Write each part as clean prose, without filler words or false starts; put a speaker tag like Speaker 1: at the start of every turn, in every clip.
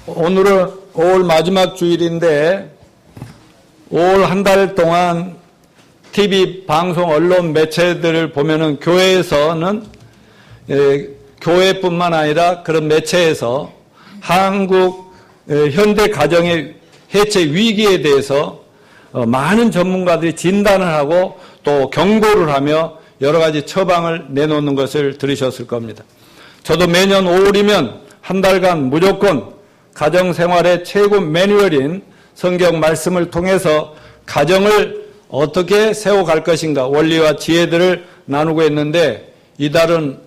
Speaker 1: 오늘은 5월 마지막 주일인데 5월 한 달 동안 TV, 방송, 언론, 매체들을 보면은 교회에서는 교회뿐만 아니라 그런 매체에서 한국 현대 가정의 해체 위기에 대해서 많은 전문가들이 진단을 하고 또 경고를 하며 여러 가지 처방을 내놓는 것을 들으셨을 겁니다. 저도 매년 5월이면 한 달간 무조건 가정생활의 최고 매뉴얼인 성경 말씀을 통해서 가정을 어떻게 세워갈 것인가 원리와 지혜들을 나누고 있는데 이달은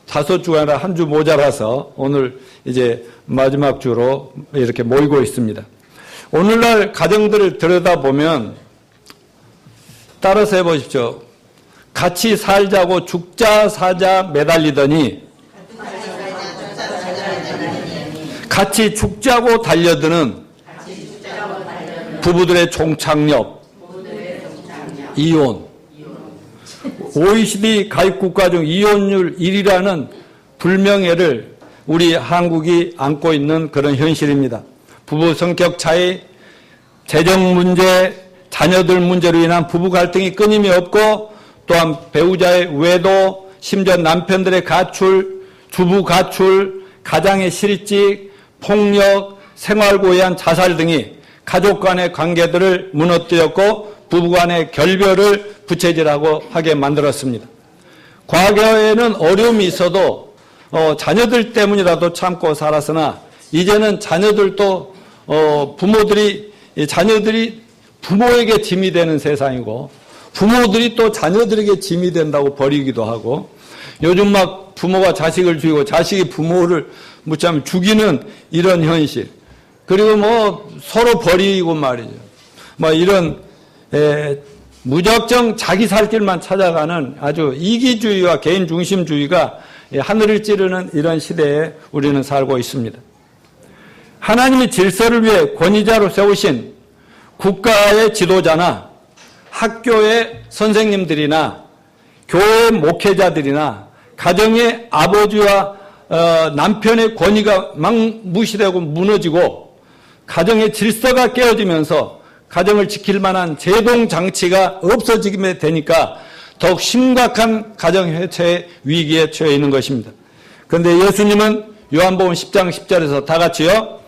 Speaker 1: 5주가 아니라 한 주 모자라서 오늘 이제 마지막 주로 이렇게 모이고 있습니다. 오늘날 가정들을 들여다보면 따라서 해보십시오. 같이 살자고 죽자 사자 매달리더니 같이 죽자고 달려드는 부부들의 종착역, 이혼. OECD 가입국가 중 이혼율 1위라는 불명예를 우리 한국이 안고 있는 그런 현실입니다. 부부 성격 차이, 재정 문제, 자녀들 문제로 인한 부부 갈등이 끊임이 없고 또한 배우자의 외도, 심지어 남편들의 가출, 주부 가출, 가장의 실직, 폭력, 생활고의한 자살 등이 가족 간의 관계들을 무너뜨렸고 부부 간의 결별을 부채질하고 하게 만들었습니다. 과거에는 어려움이 있어도 자녀들 때문이라도 참고 살았으나 이제는 자녀들도 자녀들이 부모에게 짐이 되는 세상이고 부모들이 또 자녀들에게 짐이 된다고 버리기도 하고 요즘 막 부모가 자식을 죽이고 자식이 부모를 묻자면 죽이는 이런 현실. 그리고 서로 버리고 말이죠. 이런 무작정 자기 살 길만 찾아가는 아주 이기주의와 개인중심주의가 하늘을 찌르는 이런 시대에 우리는 살고 있습니다. 하나님이 질서를 위해 권위자로 세우신 국가의 지도자나 학교의 선생님들이나 교회 목회자들이나 가정의 아버지와 남편의 권위가 막 무시되고 무너지고 가정의 질서가 깨어지면서 가정을 지킬 만한 제동장치가 없어지게 되니까 더욱 심각한 가정해체의 위기에 처해 있는 것입니다. 그런데 예수님은 요한복음 10장 10절에서 다 같이요.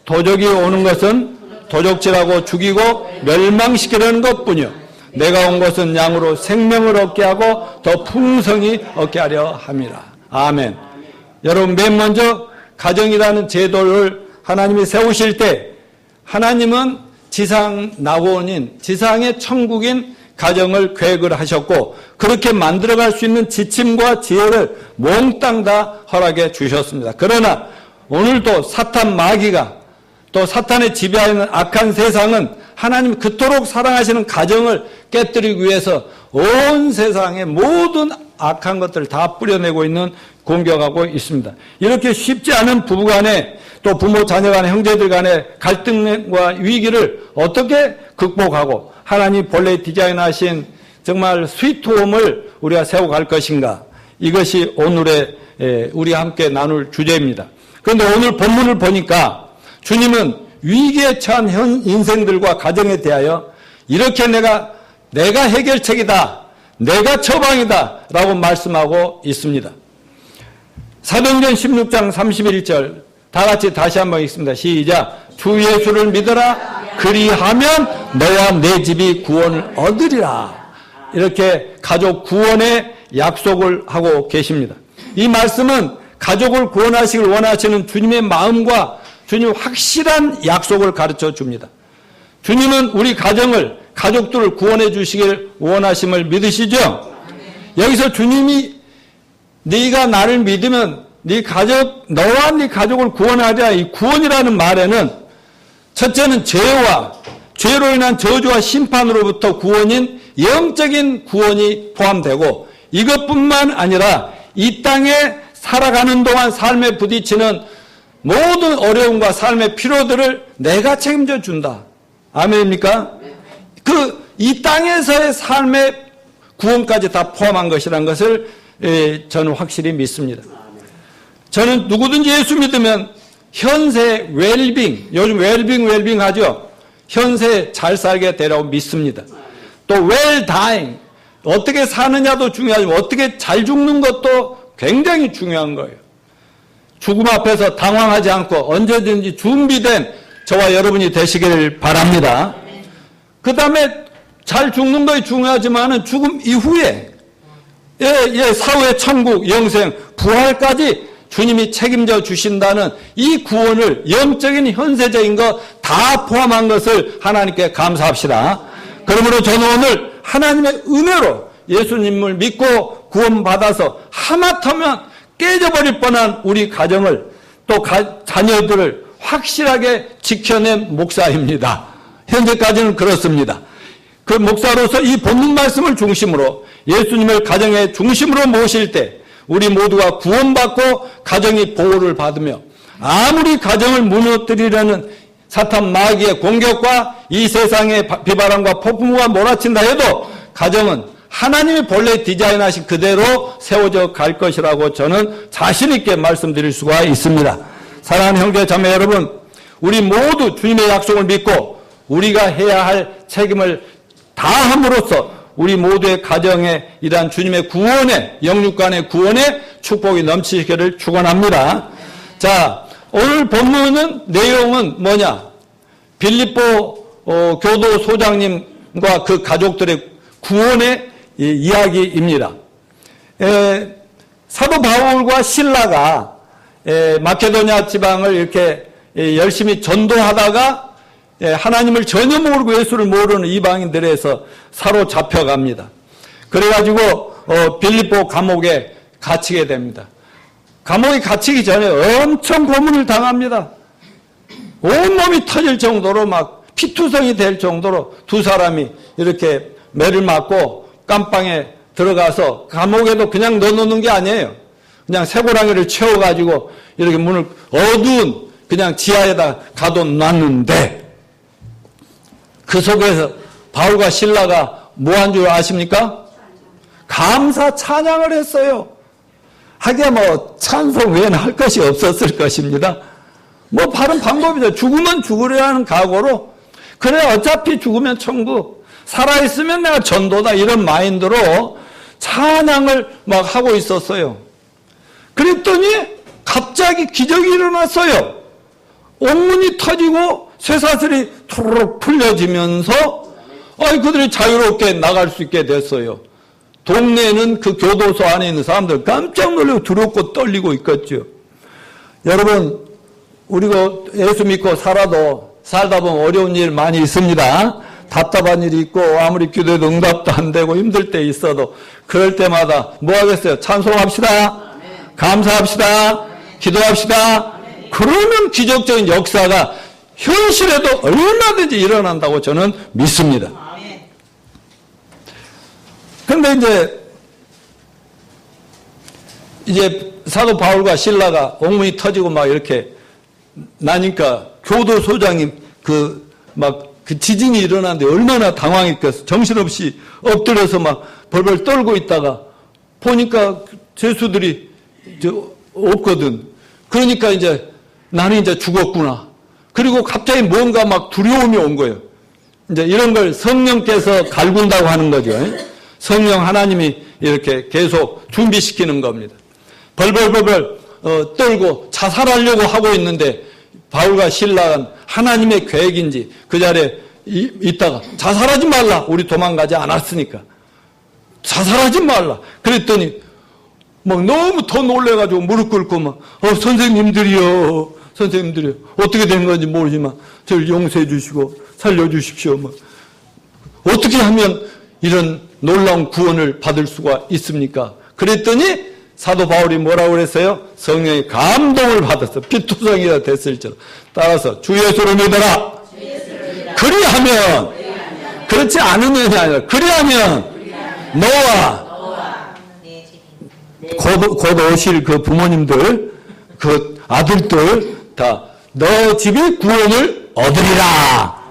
Speaker 1: 도적이 오는 것은 도적질하고 죽이고 멸망시키려는 것뿐이요. 내가 온 것은 양으로 생명을 얻게 하고 더 풍성히 얻게 하려 함이라. 아멘. 여러분 맨 먼저 가정이라는 제도를 하나님이 세우실 때 하나님은 지상 낙원인 지상의 천국인 가정을 계획을 하셨고 그렇게 만들어갈 수 있는 지침과 지혜를 몽땅 다 허락해 주셨습니다. 그러나 오늘도 사탄 마귀가 또 사탄의 지배하는 악한 세상은 하나님 그토록 사랑하시는 가정을 깨뜨리기 위해서 온 세상의 모든 악한 것들을 다 뿌려내고 있는 공격하고 있습니다. 이렇게 쉽지 않은 부부간에 또 부모 자녀 간의 형제들 간의 갈등과 위기를 어떻게 극복하고 하나님 본래 디자인하신 정말 스위트홈을 우리가 세워갈 것인가 이것이 오늘의 우리와 함께 나눌 주제입니다. 그런데 오늘 본문을 보니까 주님은 위기에 처한 인생들과 가정에 대하여 이렇게 내가 해결책이다. 내가 처방이다. 라고 말씀하고 있습니다. 사도행전 16장 31절 다 같이 다시 한번 읽습니다. 시작. 주 예수를 믿어라. 그리하면 너와 내 집이 구원을 얻으리라. 이렇게 가족 구원의 약속을 하고 계십니다. 이 말씀은 가족을 구원하시길 원하시는 주님의 마음과 주님 확실한 약속을 가르쳐 줍니다. 주님은 우리 가족들을 구원해 주시길 원하심을 믿으시죠? 여기서 주님이 네가 나를 믿으면 너와 네 가족을 구원하리라. 이 구원이라는 말에는 첫째는 죄로 인한 저주와 심판으로부터 구원인 영적인 구원이 포함되고 이것뿐만 아니라 이 땅에 살아가는 동안 삶에 부딪히는 모든 어려움과 삶의 필요들을 내가 책임져 준다. 아멘입니까? 이 땅에서의 삶의 구원까지 다 포함한 것이라는 것을 저는 확실히 믿습니다. 저는 누구든지 예수 믿으면 현세 웰빙, 요즘 웰빙 하죠. 현세 잘 살게 되라고 믿습니다. 또 웰다잉, 어떻게 사느냐도 중요하지만 어떻게 잘 죽는 것도 굉장히 중요한 거예요. 죽음 앞에서 당황하지 않고 언제든지 준비된 저와 여러분이 되시길 바랍니다. 그 다음에 잘 죽는 것이 중요하지만 죽음 이후에 사후의 천국, 영생, 부활까지 주님이 책임져 주신다는 이 구원을 영적인 현세적인 것 다 포함한 것을 하나님께 감사합시다. 그러므로 저는 오늘 하나님의 은혜로 예수님을 믿고 구원받아서 하마터면 깨져버릴 뻔한 우리 가정을 또 자녀들을 확실하게 지켜낸 목사입니다. 현재까지는 그렇습니다. 그 목사로서 이 본문 말씀을 중심으로 예수님을 가정의 중심으로 모실 때 우리 모두가 구원받고 가정이 보호를 받으며 아무리 가정을 무너뜨리려는 사탄 마귀의 공격과 이 세상의 비바람과 폭풍우가 몰아친다 해도 가정은 하나님이 본래 디자인하신 그대로 세워져 갈 것이라고 저는 자신 있게 말씀드릴 수가 있습니다. 사랑하는 형제 자매 여러분, 우리 모두 주님의 약속을 믿고 우리가 해야 할 책임을 다함으로써 우리 모두의 가정에 이러한 주님의 구원에, 영육간의 구원에 축복이 넘치기를 축원합니다. 자, 오늘 본문은 내용은 뭐냐? 빌립보 교도 소장님과 그 가족들의 구원의 이야기입니다. 사도 바울과 실라가 마케도냐 지방을 이렇게 열심히 전도하다가 하나님을 전혀 모르고 예수를 모르는 이방인들에서 사로잡혀갑니다. 그래가지고 빌립보 감옥에 갇히게 됩니다. 감옥에 갇히기 전에 엄청 고문을 당합니다. 온몸이 터질 정도로 막 피투성이 될 정도로 두 사람이 이렇게 매를 맞고 깜방에 들어가서 감옥에도 그냥 넣어놓는 게 아니에요. 그냥 쇠고랑이를 채워가지고 이렇게 문을 어두운 그냥 지하에다 가둬놨는데 그 속에서 바울과 실라가 뭐 한 줄 아십니까? 감사 찬양을 했어요. 하기야 뭐 찬송 외에는 할 것이 없었을 것입니다. 뭐 다른 방법이죠. 죽으면 죽으려 하는 각오로 그래 어차피 죽으면 천국, 살아있으면 내가 전도다 이런 마인드로 찬양을 막 하고 있었어요. 그랬더니 갑자기 기적이 일어났어요. 옥문이 터지고 쇠사슬이 투르륵 풀려지면서 그들이 자유롭게 나갈 수 있게 됐어요. 동네에는 그 교도소 안에 있는 사람들 깜짝 놀라고 두렵고 떨리고 있겠죠. 여러분, 우리가 예수 믿고 살다 보면 어려운 일 많이 있습니다. 답답한 일이 있고 아무리 기도해도 응답도 안 되고 힘들 때 있어도 그럴 때마다 뭐 하겠어요? 찬송합시다. 감사합시다. 기도합시다. 그러면 기적적인 역사가 현실에도 얼마든지 일어난다고 저는 믿습니다. 그런데 이제 사도 바울과 실라가 옥문이 터지고 막 이렇게 나니까 교도소장이 그 지진이 일어났는데 얼마나 당황했겠어. 정신없이 엎드려서 막 벌벌 떨고 있다가 보니까 죄수들이 없거든. 그러니까 이제 나는 이제 죽었구나. 그리고 갑자기 뭔가 막 두려움이 온 거예요. 이제 이런 걸 성령께서 갈군다고 하는 거죠. 성령 하나님이 이렇게 계속 준비시키는 겁니다. 벌벌 떨고 자살하려고 하고 있는데 바울과 실라는 하나님의 계획인지 그 자리에 있다가 자살하지 말라. 우리 도망가지 않았으니까. 자살하지 말라. 그랬더니 막 너무 더 놀래가지고 무릎 꿇고 막 선생님들이요. 어떻게 된 건지 모르지만 저를 용서해 주시고 살려주십시오. 막. 어떻게 하면 이런 놀라운 구원을 받을 수가 있습니까? 그랬더니 사도 바울이 뭐라고 그랬어요? 성령의 감동을 받았어. 피투성이가 됐을지라. 따라서 주 예수를 믿어라. 그리하면 그렇지 않으면이 아니라 그리하면 너와 곧 오실 그 부모님들 그 아들들 다 너 집이 구원을 얻으리라.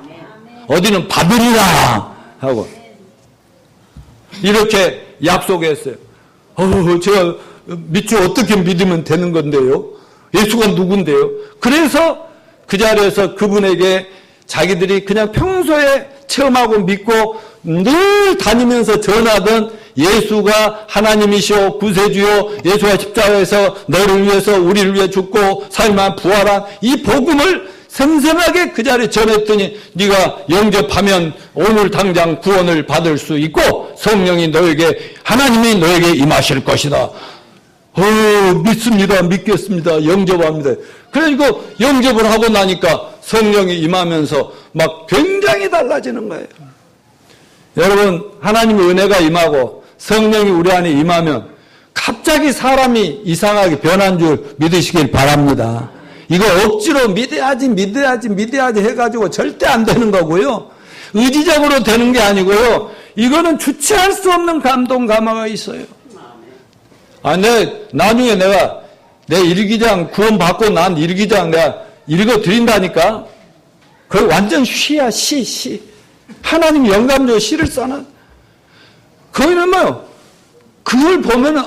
Speaker 1: 어디는 받으리라 하고 이렇게 약속했어요. 제가 믿지 어떻게 믿으면 되는 건데요? 예수가 누군데요? 그래서 그 자리에서 그분에게 자기들이 그냥 평소에 체험하고 믿고 늘 다니면서 전하던 예수가 하나님이시오 구세주요, 예수가 십자가에서 너를 위해서 우리를 위해 죽고 살만 부활한 이 복음을 생생하게 그 자리에 전했더니 네가 영접하면 오늘 당장 구원을 받을 수 있고 성령이 너에게, 하나님이 너에게 임하실 것이다. 믿습니다. 믿겠습니다. 영접합니다. 그리고 영접을 하고 나니까 성령이 임하면서 막 굉장히 달라지는 거예요. 여러분, 하나님의 은혜가 임하고 성령이 우리 안에 임하면 갑자기 사람이 이상하게 변한 줄 믿으시길 바랍니다. 이거 억지로 믿어야지 해가지고 절대 안 되는 거고요. 의지적으로 되는 게 아니고요. 이거는 주체할 수 없는 감동, 감화가 있어요. 나중에 내 일기장 구원받고 난 일기장 내가 읽어드린다니까? 그거 완전 시야, 시. 하나님 영감적으로 시를 써놔. 거기는 뭐요? 그걸 보면은,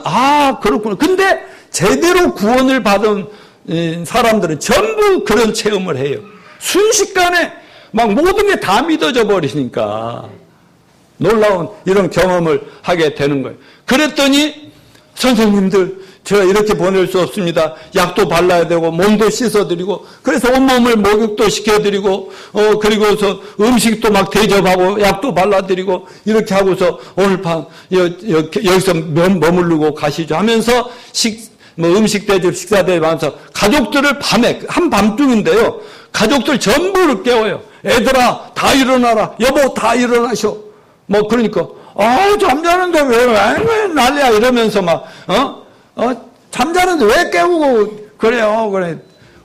Speaker 1: 그렇구나. 근데 제대로 구원을 받은 사람들은 전부 그런 체험을 해요. 순식간에 막 모든 게 다 믿어져 버리니까 놀라운 이런 경험을 하게 되는 거예요. 그랬더니 선생님들, 제가 이렇게 보낼 수 없습니다. 약도 발라야 되고 몸도 씻어드리고 그래서 온몸을 목욕도 시켜드리고 그리고서 음식도 막 대접하고 약도 발라드리고 이렇게 하고서 오늘 밤 여기서 머무르고 가시죠 하면서 음식 대접, 식사 대접하면서 가족들을 밤에 한밤중인데요. 가족들 전부를 깨워요. 애들아 다 일어나라. 여보 다 일어나셔. 그러니까 잠자는데 왜 난리야 이러면서 막 잠자는데 왜 깨우고 그래요.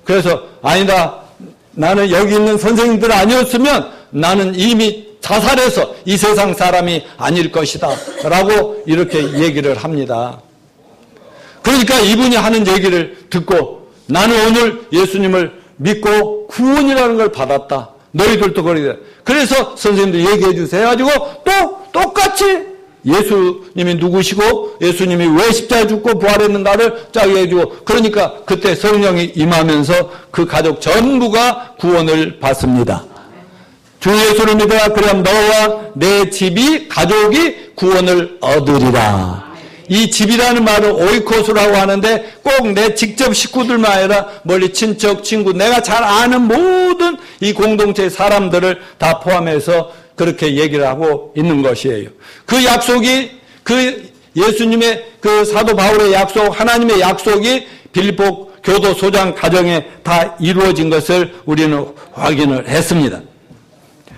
Speaker 1: 그래서 아니다. 나는 여기 있는 선생님들 아니었으면 나는 이미 자살해서 이 세상 사람이 아닐 것이다 라고 이렇게 얘기를 합니다. 그러니까 이분이 하는 얘기를 듣고 나는 오늘 예수님을 믿고 구원이라는 걸 받았다. 너희들도 그러게. 그래서 선생님들 얘기해 주세요 해가지고 또 똑같이 예수님이 누구시고 예수님이 왜 십자가에 죽고 부활했는가를 쫙 얘기해주고 그러니까 그때 성령이 임하면서 그 가족 전부가 구원을 받습니다. 주 예수를 믿어야 그럼 너와 내 집이 가족이 구원을 얻으리라. 이 집이라는 말을 오이코스라고 하는데 꼭 내 직접 식구들만 아니라 멀리 친척, 친구, 내가 잘 아는 모든 이 공동체의 사람들을 다 포함해서 그렇게 얘기를 하고 있는 것이에요. 그 약속이 그 예수님의 그 사도 바울의 약속, 하나님의 약속이 빌립보 교도 소장 가정에 다 이루어진 것을 우리는 확인을 했습니다.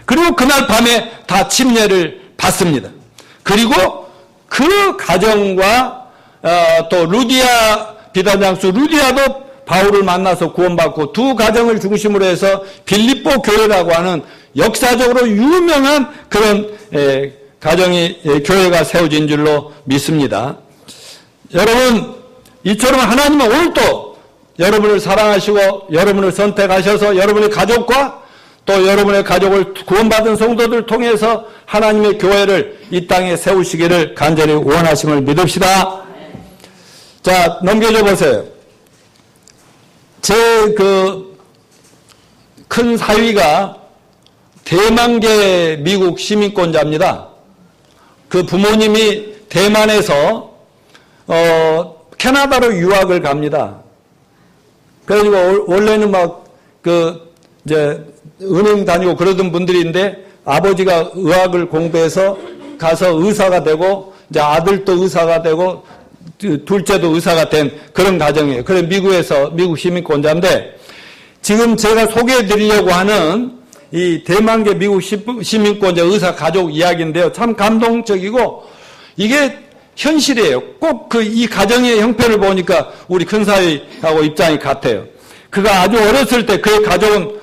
Speaker 1: 그리고 그날 밤에 다 침례를 받습니다. 그리고 그 가정과 또 루디아 비단장수 루디아도 바울을 만나서 구원받고 두 가정을 중심으로 해서 빌립보 교회라고 하는 역사적으로 유명한 그런 교회가 세워진 줄로 믿습니다. 여러분, 이처럼 하나님은 오늘도 여러분을 사랑하시고 여러분을 선택하셔서 여러분의 가족과 또 여러분의 가족을 구원받은 성도들을 통해서 하나님의 교회를 이 땅에 세우시기를 간절히 원하심을 믿읍시다. 자, 넘겨줘 보세요. 제 큰 사위가 대만계 미국 시민권자입니다. 그 부모님이 대만에서 캐나다로 유학을 갑니다. 그래가지고 원래는 이제 은행 다니고 그러던 분들인데 아버지가 의학을 공부해서 가서 의사가 되고 이제 아들도 의사가 되고 둘째도 의사가 된 그런 가정이에요. 그래 미국 시민권자인데 지금 제가 소개해 드리려고 하는 이 대만계 미국 시민권자 의사 가족 이야기인데요. 참 감동적이고 이게 현실이에요. 꼭 이 가정의 형편을 보니까 우리 큰사위하고 입장이 같아요. 그가 아주 어렸을 때 그의 가족은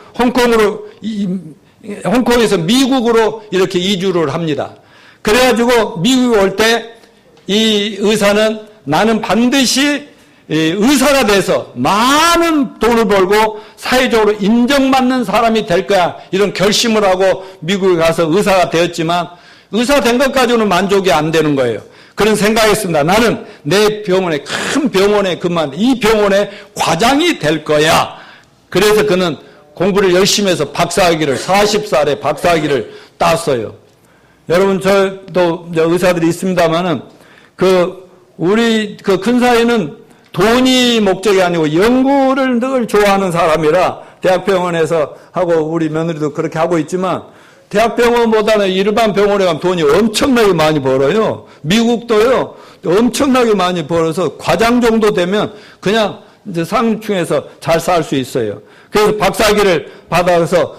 Speaker 1: 홍콩에서 미국으로 이렇게 이주를 합니다. 그래가지고 미국에 올 때 이 의사는 나는 반드시 의사가 돼서 많은 돈을 벌고 사회적으로 인정받는 사람이 될 거야. 이런 결심을 하고 미국에 가서 의사가 되었지만 의사 된 것까지는 만족이 안 되는 거예요. 그런 생각했습니다. 나는 내 병원에, 큰 병원에 근무하는데 이 병원의 과장이 될 거야. 그래서 그는 공부를 열심히 해서 박사학위를, 40살에 박사학위를 땄어요. 여러분, 저도 의사들이 있습니다만은, 우리 근사에는 돈이 목적이 아니고 연구를 늘 좋아하는 사람이라 대학병원에서 하고 우리 며느리도 그렇게 하고 있지만 대학병원보다는 일반 병원에 가면 돈이 엄청나게 많이 벌어요. 미국도요, 엄청나게 많이 벌어서 과장 정도 되면 그냥 이제 상층에서 잘 살 수 있어요. 그래서 박사학위를 받아서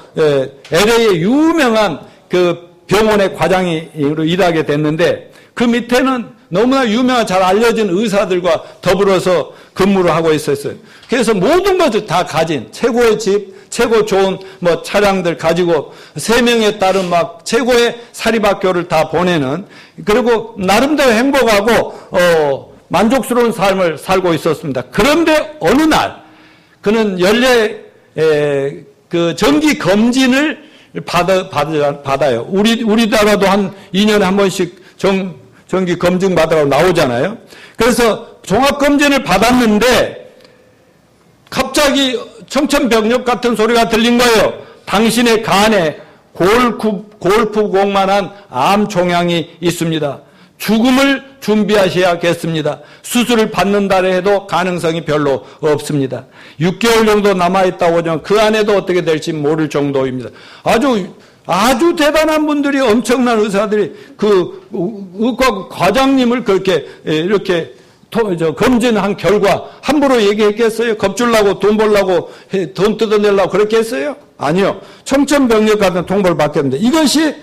Speaker 1: LA의 유명한 그 병원의 과장으로 일하게 됐는데 그 밑에는 너무나 유명한 잘 알려진 의사들과 더불어서 근무를 하고 있었어요. 그래서 모든 것을 다 가진 최고의 집, 최고 좋은 차량들 가지고 3명에 따른 막 최고의 사립학교를 다 보내는, 그리고 나름대로 행복하고 만족스러운 삶을 살고 있었습니다. 그런데 어느 날 그는 그 정기 검진을 받아요. 우리나라도 한 2년에 한 번씩 정기 검진 받으라고 나오잖아요. 그래서 종합검진을 받았는데 갑자기 청천벽력 같은 소리가 들린 거예요. 당신의 간에 골프공만한 암 종양이 있습니다. 죽음을 준비하셔야겠습니다. 수술을 받는다 해도 가능성이 별로 없습니다. 6개월 정도 남아있다고 하지만 그 안에도 어떻게 될지 모를 정도입니다. 아주 대단한 분들이, 엄청난 의사들이 그 의과 과장님을 그렇게 이렇게 검진한 결과 함부로 얘기했겠어요? 겁주려고, 돈 벌려고, 돈 뜯어내려고 그렇게 했어요? 아니요. 청천벽력 같은 통보를 받겠는데, 이것이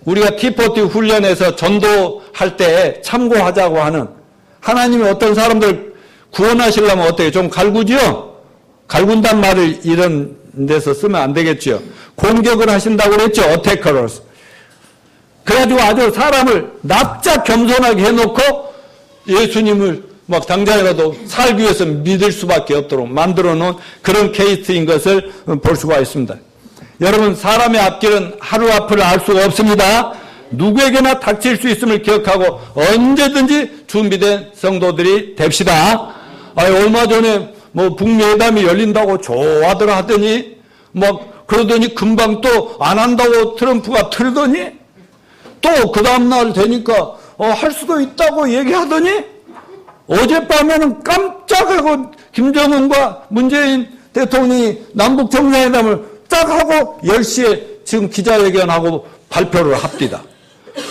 Speaker 1: 우리가 T40 훈련에서 전도할 때 참고하자고 하는, 하나님이 어떤 사람들 구원하시려면 어떻게 좀 갈구죠? 갈군단 말을 이런 데서 쓰면 안 되겠죠. 공격을 하신다고 그랬죠. 어태커러스. 그래가지고 아주 사람을 납작 겸손하게 해놓고 예수님을 막 당장이라도 살기 위해서 믿을 수밖에 없도록 만들어 놓은 그런 케이스인 것을 볼 수가 있습니다. 여러분, 사람의 앞길은 하루 앞을 알 수가 없습니다. 누구에게나 닥칠 수 있음을 기억하고 언제든지 준비된 성도들이 됩시다. 얼마 전에 북미회담이 열린다고 좋아들 하더니 그러더니 금방 또 안 한다고 트럼프가 틀더니 또 그 다음날 되니까 할 수도 있다고 얘기하더니 어젯밤에는 깜짝하고 김정은과 문재인 대통령이 남북 정상회담을 딱 하고 10시에 지금 기자회견하고 발표를 합니다.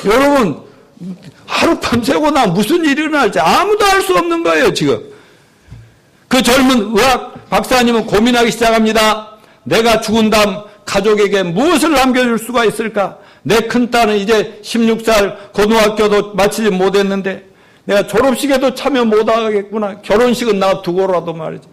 Speaker 1: 여러분, 하룻밤 새고나 무슨 일이 일어날지 아무도 알 수 없는 거예요, 지금. 그 젊은 의학 박사님은 고민하기 시작합니다. 내가 죽은 다음 가족에게 무엇을 남겨줄 수가 있을까? 내 큰딸은 이제 16살 고등학교도 마치지 못했는데 내가 졸업식에도 참여 못하겠구나. 결혼식은 놔두고라도 말이지.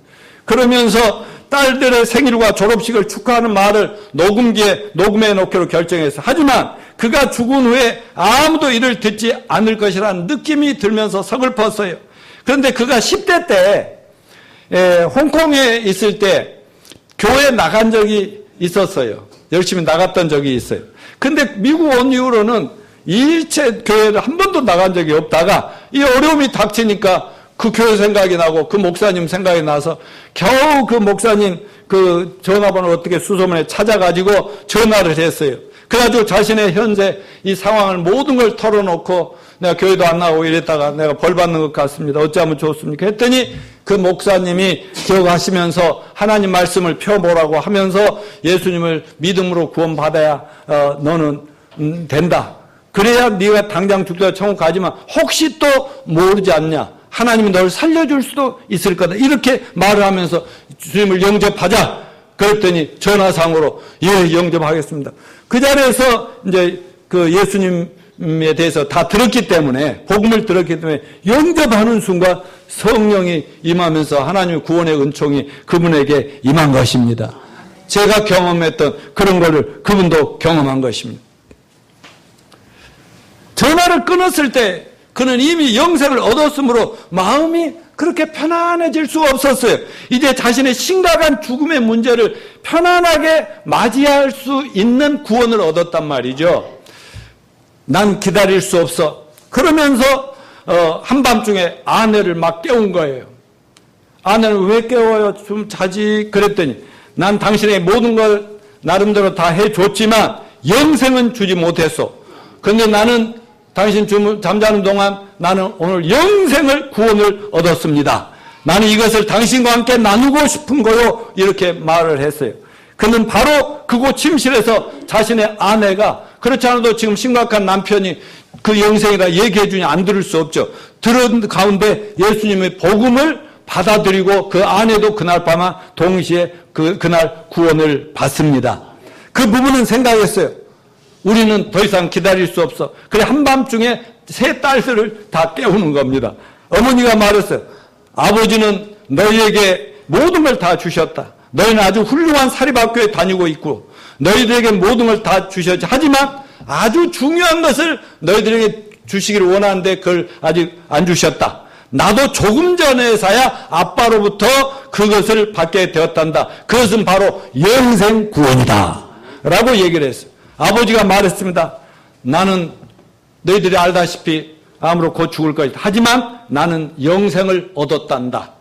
Speaker 1: 그러면서 딸들의 생일과 졸업식을 축하하는 말을 녹음해 놓기로 결정했어요. 하지만 그가 죽은 후에 아무도 이를 듣지 않을 것이라는 느낌이 들면서 서글펐어요. 그런데 그가 10대 때 홍콩에 있을 때 교회 나간 적이 있었어요. 열심히 나갔던 적이 있어요. 근데 미국 온 이후로는 일체 교회를 한 번도 나간 적이 없다가 이 어려움이 닥치니까 그 교회 생각이 나고 그 목사님 생각이 나서 겨우 그 목사님 그 전화번호를 어떻게 수소문에 찾아가지고 전화를 했어요. 그래가지고 자신의 현재 이 상황을 모든 걸 털어놓고 내가 교회도 안 나오고 이랬다가 내가 벌 받는 것 같습니다. 어찌하면 좋습니까? 했더니 그 목사님이 기억하시면서 하나님 말씀을 펴보라고 하면서 예수님을 믿음으로 구원받아야 너는 된다. 그래야 네가 당장 죽더라도 천국 가지만 혹시 또 모르지 않냐. 하나님이 널 살려줄 수도 있을 거다. 이렇게 말을 하면서 주님을 영접하자. 그랬더니 전화상으로 예, 영접하겠습니다. 그 자리에서 이제 그 예수님에 대해서 다 들었기 때문에, 복음을 들었기 때문에 영접하는 순간 성령이 임하면서 하나님의 구원의 은총이 그분에게 임한 것입니다. 제가 경험했던 그런 거를 그분도 경험한 것입니다. 전화를 끊었을 때 그는 이미 영생을 얻었으므로 마음이 그렇게 편안해질 수가 없었어요. 이제 자신의 심각한 죽음의 문제를 편안하게 맞이할 수 있는 구원을 얻었단 말이죠. 난 기다릴 수 없어. 그러면서 한밤중에 아내를 막 깨운 거예요. 아내는 왜 깨워요? 좀 자지. 그랬더니 난 당신에게 모든 걸 나름대로 다 해줬지만 영생은 주지 못했어. 그런데 나는 당신 잠자는 동안 나는 오늘 영생을 구원을 얻었습니다. 나는 이것을 당신과 함께 나누고 싶은 거요. 이렇게 말을 했어요. 그는 바로 그곳 침실에서 자신의 아내가 그렇지 않아도 지금 심각한 남편이 그 영생이라 얘기해 주니 안 들을 수 없죠. 들은 가운데 예수님의 복음을 받아들이고 그 아내도 그날 밤 동시에 그날 구원을 받습니다. 그 부분은 생각했어요. 우리는 더 이상 기다릴 수 없어. 그래 한밤중에 세 딸들을 다 깨우는 겁니다. 어머니가 말했어요. 아버지는 너희에게 모든 걸 다 주셨다. 너희는 아주 훌륭한 사립학교에 다니고 있고 너희들에게 모든 걸 다 주셨지. 하지만 아주 중요한 것을 너희들에게 주시기를 원하는데 그걸 아직 안 주셨다. 나도 조금 전에서야 아빠로부터 그것을 받게 되었단다. 그것은 바로 영생 구원이다 라고 얘기를 했어요. 아버지가 말했습니다. 나는 너희들이 알다시피 암으로 곧 죽을 것이다. 하지만 나는 영생을 얻었단다.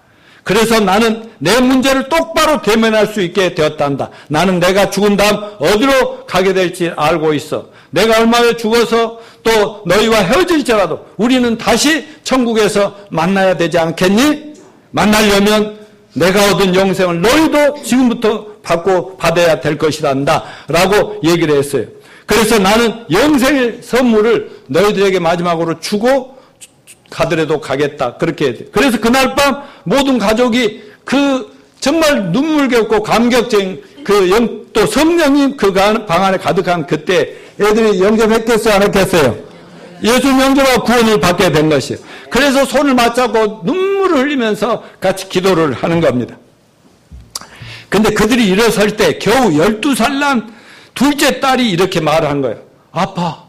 Speaker 1: 그래서 나는 내 문제를 똑바로 대면할 수 있게 되었단다. 나는 내가 죽은 다음 어디로 가게 될지 알고 있어. 내가 얼마 후에 죽어서 또 너희와 헤어질지라도 우리는 다시 천국에서 만나야 되지 않겠니? 만나려면 내가 얻은 영생을 너희도 지금부터 받아야 될 것이란다 라고 얘기를 했어요. 그래서 나는 영생의 선물을 너희들에게 마지막으로 주고 가더라도 가겠다. 그렇게 해야 돼. 그래서 그날 밤 모든 가족이 그 정말 눈물겹고 감격적인 또 성령이 그 방 안에 가득한 그때 애들이 영접했겠어요? 안 했겠어요? 예수 영접하고 구원을 받게 된 것이에요. 그래서 손을 맞잡고 눈물을 흘리면서 같이 기도를 하는 겁니다. 근데 그들이 일어설 때 겨우 12살 난 둘째 딸이 이렇게 말을 한 거예요. 아빠,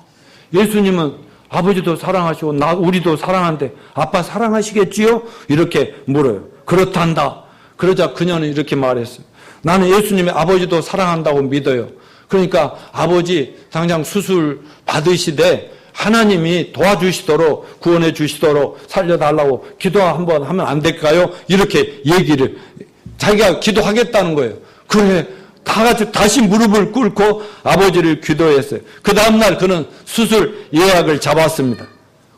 Speaker 1: 예수님은 아버지도 사랑하시고 우리도 사랑하는데 아빠 사랑하시겠지요? 이렇게 물어요. 그렇단다. 그러자 그녀는 이렇게 말했어요. 나는 예수님의 아버지도 사랑한다고 믿어요. 그러니까 아버지 당장 수술 받으시되 하나님이 도와주시도록 구원해 주시도록 살려달라고 기도 한번 하면 안 될까요? 이렇게 얘기를 자기가 기도하겠다는 거예요. 그래 다 같이 다시 무릎을 꿇고 아버지를 기도했어요. 그 다음날 그는 수술 예약을 잡았습니다.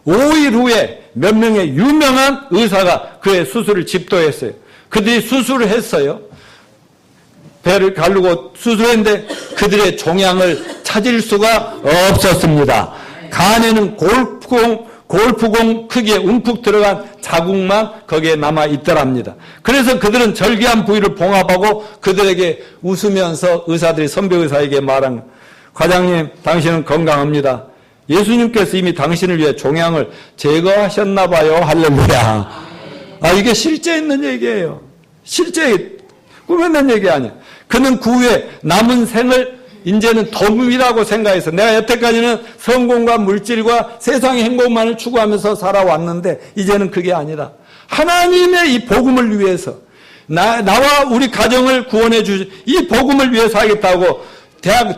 Speaker 1: 5일 후에 몇 명의 유명한 의사가 그의 수술을 집도했어요. 그들이 수술을 했어요. 배를 가르고 수술했는데 그들의 종양을 찾을 수가 없었습니다. 간에는 골프공 크기에 움푹 들어간 자국만 거기에 남아 있더랍니다. 그래서 그들은 절개한 부위를 봉합하고 그들에게 웃으면서 의사들이 선배 의사에게 말한 과장님 당신은 건강합니다. 예수님께서 이미 당신을 위해 종양을 제거하셨나 봐요. 할렐루야. 이게 실제 있는 얘기예요. 실제 꾸며낸 얘기 아니야. 그는 그 후에 남은 생을 이제는 덤이라고 생각해서 내가 여태까지는 성공과 물질과 세상의 행복만을 추구하면서 살아왔는데 이제는 그게 아니라 하나님의 이 복음을 위해서 나와 우리 가정을 구원해 주신 이 복음을 위해서 하겠다고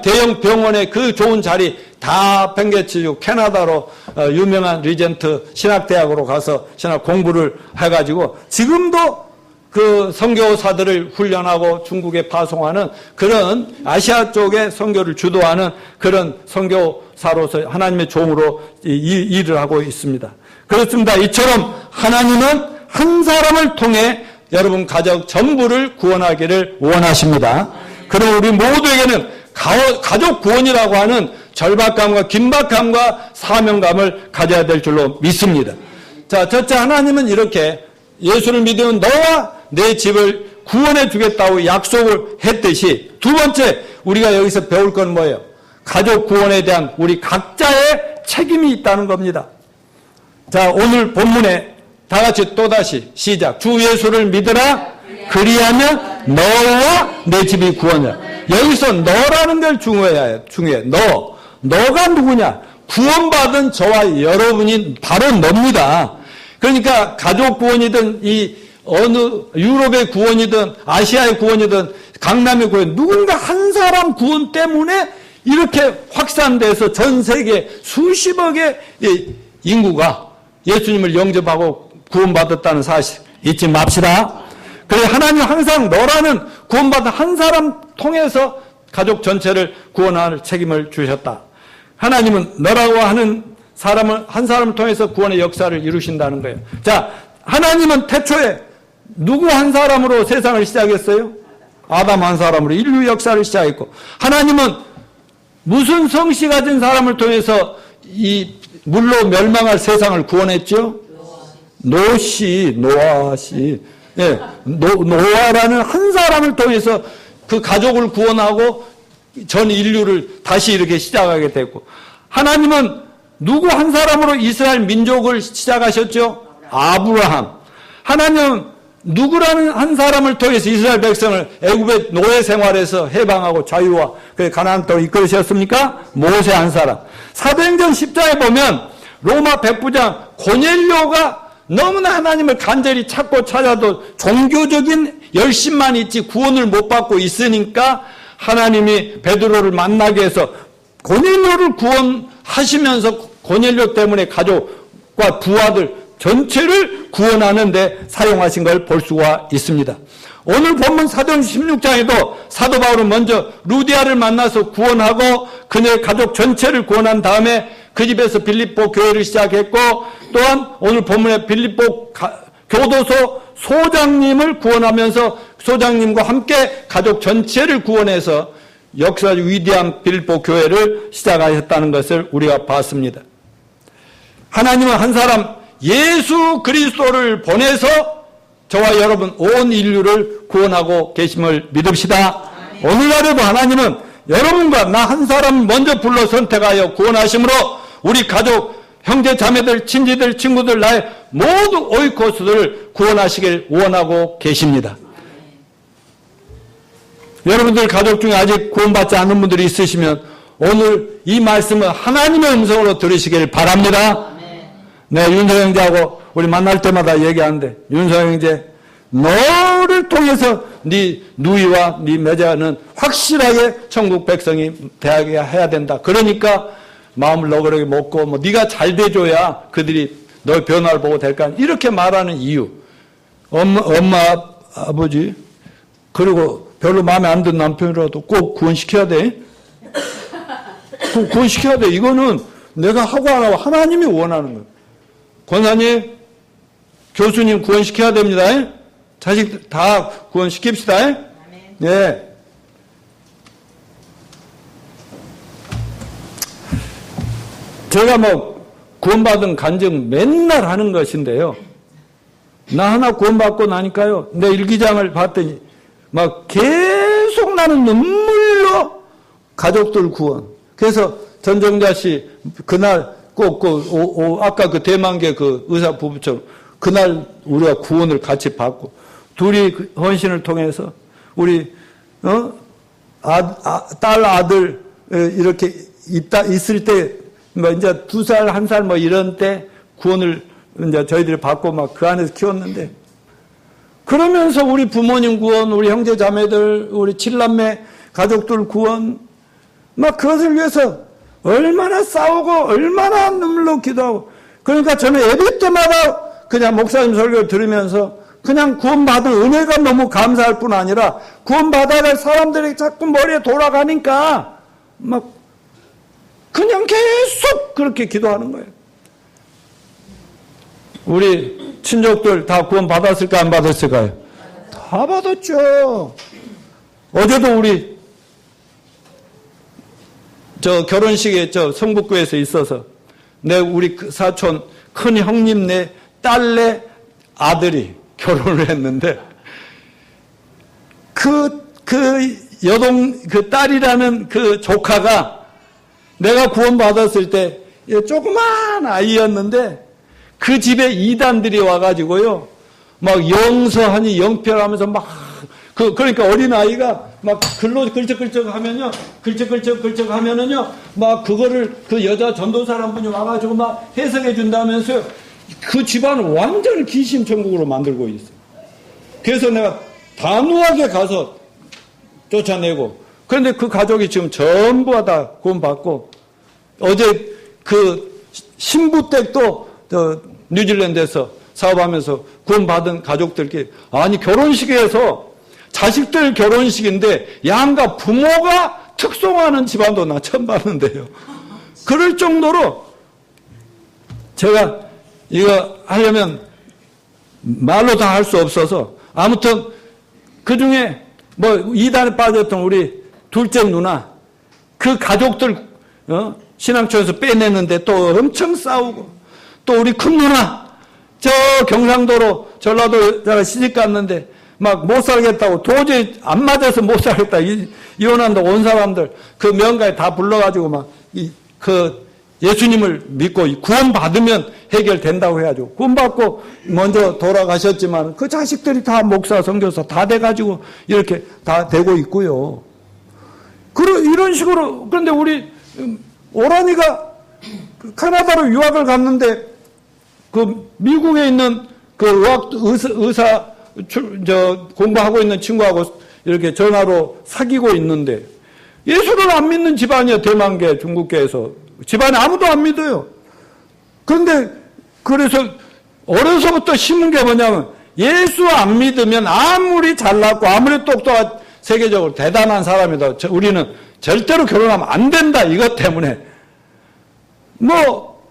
Speaker 1: 대형 병원의 그 좋은 자리 다 팽개치고 캐나다로 유명한 리젠트 신학대학으로 가서 신학 공부를 해가지고 지금도 그 선교사들을 훈련하고 중국에 파송하는 그런 아시아 쪽에 선교를 주도하는 그런 선교사로서 하나님의 종으로 일을 하고 있습니다. 그렇습니다. 이처럼 하나님은 한 사람을 통해 여러분 가족 전부를 구원하기를 원하십니다. 그럼 우리 모두에게는 가족 구원이라고 하는 절박감과 긴박감과 사명감을 가져야 될 줄로 믿습니다. 자, 첫째 하나님은 이렇게 예수를 믿으면 너와 내 집을 구원해 주겠다고 약속을 했듯이 두 번째 우리가 여기서 배울 건 뭐예요? 가족 구원에 대한 우리 각자의 책임이 있다는 겁니다. 자, 오늘 본문에 다 같이 또다시 시작. 주 예수를 믿으라 그리하면 너와 내 집이 구원이야. 여기서 너라는 걸 중요해. 너가 누구냐? 구원받은 저와 여러분이 바로 너입니다. 그러니까 가족 구원이든 이 어느 유럽의 구원이든 아시아의 구원이든 강남의 구원, 누군가 한 사람 구원 때문에 이렇게 확산돼서 전 세계 수십억의 인구가 예수님을 영접하고 구원받았다는 사실 잊지 맙시다. 그래서 하나님 항상 너라는 구원받은 한 사람 통해서 가족 전체를 구원할 책임을 주셨다. 하나님은 너라고 하는 한 사람을 통해서 구원의 역사를 이루신다는 거예요. 자, 하나님은 태초에 누구 한 사람으로 세상을 시작했어요? 아담 한 사람으로 인류 역사를 시작했고, 하나님은 무슨 성씨 가진 사람을 통해서 이 물로 멸망할 세상을 구원했죠? 노아씨. 예, 노아라는 한 사람을 통해서 그 가족을 구원하고 전 인류를 다시 이렇게 시작하게 됐고, 하나님은 누구 한 사람으로 이스라엘 민족을 시작하셨죠? 아브라함. 하나님은 누구라는 한 사람을 통해서 이스라엘 백성을 애굽의 노예 생활에서 해방하고 자유와 가나안 땅으로 이끌으셨습니까? 모세 한 사람. 사도행전 10장에 보면 로마 백부장 고넬료가 너무나 하나님을 간절히 찾고 찾아도 종교적인 열심만 있지 구원을 못 받고 있으니까 하나님이 베드로를 만나게 해서 고넬료를 구원하시면서 고넬료 때문에 가족과 부하들 전체를 구원하는 데 사용하신 걸 볼 수가 있습니다. 오늘 본문 사도행전 16장에도 사도 바울은 먼저 루디아를 만나서 구원하고 그녀의 가족 전체를 구원한 다음에 그 집에서 빌립보 교회를 시작했고, 또한 오늘 본문의 빌립보 교도소 소장님을 구원하면서 소장님과 함께 가족 전체를 구원해서 역사적 위대한 빌립보 교회를 시작하셨다는 것을 우리가 봤습니다. 하나님은 한 사람 예수 그리스도를 보내서 저와 여러분 온 인류를 구원하고 계심을 믿읍시다. 오늘날에도 하나님은 여러분과 나 한 사람 먼저 불러 선택하여 구원하심으로 우리 가족, 형제, 자매들, 친지들, 친구들, 나의 모두 오이코스들을 구원하시길 원하고 계십니다. 여러분들 가족 중에 아직 구원받지 않은 분들이 있으시면 오늘 이 말씀을 하나님의 음성으로 들으시길 바랍니다. 네, 윤서 형제하고 우리 만날 때마다 얘기하는데, 윤서 형제, 너를 통해서 네 누이와 네 매자는 확실하게 천국 백성이 되게 해야 된다. 그러니까 마음을 너그럽게 먹고 뭐 네가 잘 돼줘야 그들이 너의 변화를 보고 될까, 이렇게 말하는 이유. 엄마 아버지 그리고 별로 마음에 안 드는 남편이라도 꼭 구원시켜야 돼. 구원시켜야 돼. 이거는 내가 하고 안 하고 하나님이 원하는 거예요. 권사님, 교수님 구원시켜야 됩니다. 자식 다 구원시킵시다. 네. 제가 뭐 구원받은 간증 맨날 하는 것인데요. 나 하나 구원받고 나니까요, 내 일기장을 봤더니 막 계속 나는 눈물로 가족들 구원. 그래서 전정자 씨 그날 꼭 아까 그 대만계 그 의사 부부처럼 그날 우리가 구원을 같이 받고 둘이 헌신을 통해서 우리 딸 아들 이렇게 있을 때 뭐 이제 2살 1살 뭐 이런 때 구원을 이제 저희들이 받고 막 그 안에서 키웠는데, 그러면서 우리 부모님 구원, 우리 형제 자매들, 우리 7남매 가족들 구원, 막 그것을 위해서 얼마나 싸우고 얼마나 눈물로 기도하고. 그러니까 저는 예배 때마다 그냥 목사님 설교를 들으면서 그냥 구원받은 은혜가 너무 감사할 뿐 아니라 구원받아야 할 사람들이 자꾸 머리에 돌아가니까 막 그냥 계속 그렇게 기도하는 거예요. 우리 친족들 다 구원 받았을까 안 받았을까요? 다 받았죠. 어제도 우리 저 결혼식에 저 성북구에서 있어서 우리 사촌 큰 형님 네 딸네 아들이 결혼을 했는데 그 딸이라는 그 조카가 내가 구원받았을 때 조그만 아이였는데 그 집에 이단들이 와가지고요, 막 영서하니 영표하면서 막 그러니까 어린 아이가 막 글로 글쩍글쩍 하면요, 글쩍글쩍 하면은요, 막 그거를 그 여자 전도사 한 분이 와가지고 막 해석해 준다면서요. 그 집안을 완전히 귀신 천국으로 만들고 있어요. 그래서 내가 단호하게 가서 쫓아내고, 그런데 그 가족이 지금 전부 다 구원받고, 어제 그 신부댁도 뉴질랜드에서 사업하면서 구원받은 가족들끼리, 아니 결혼식에서 자식들 결혼식인데 양가 부모가 특송하는 집안도 나 처음 봤는데요. 그럴 정도로 제가 이거 하려면 말로 다 할 수 없어서, 아무튼 그 중에 뭐 이단에 빠졌던 우리 둘째 누나, 그 가족들 신앙촌에서 빼내는데 또 엄청 싸우고, 또 우리 큰 누나 저 경상도로 전라도 제가 시집 갔는데 막 못 살겠다고, 도저히 안 맞아서 못 살겠다, 이혼한다고 온 사람들 그 명가에 다 불러가지고 막 그 예수님을 믿고 구원받으면 해결된다고 해가지고 구원받고 먼저 돌아가셨지만 그 자식들이 다 목사, 선교사 다 돼가지고 이렇게 다 되고 있고요. 이런 식으로. 그런데 우리 오란이가 캐나다로 유학을 갔는데 그 미국에 있는 그 의사 공부하고 있는 친구하고 이렇게 전화로 사귀고 있는데, 예수를 안 믿는 집안이야. 대만계, 중국계에서 집안에 아무도 안 믿어요. 그런데 그래서 어려서부터 심은 게 뭐냐면, 예수 안 믿으면 아무리 잘났고 아무리 똑똑한 세계적으로 대단한 사람이다, 우리는 절대로 결혼하면 안 된다, 이것 때문에 뭐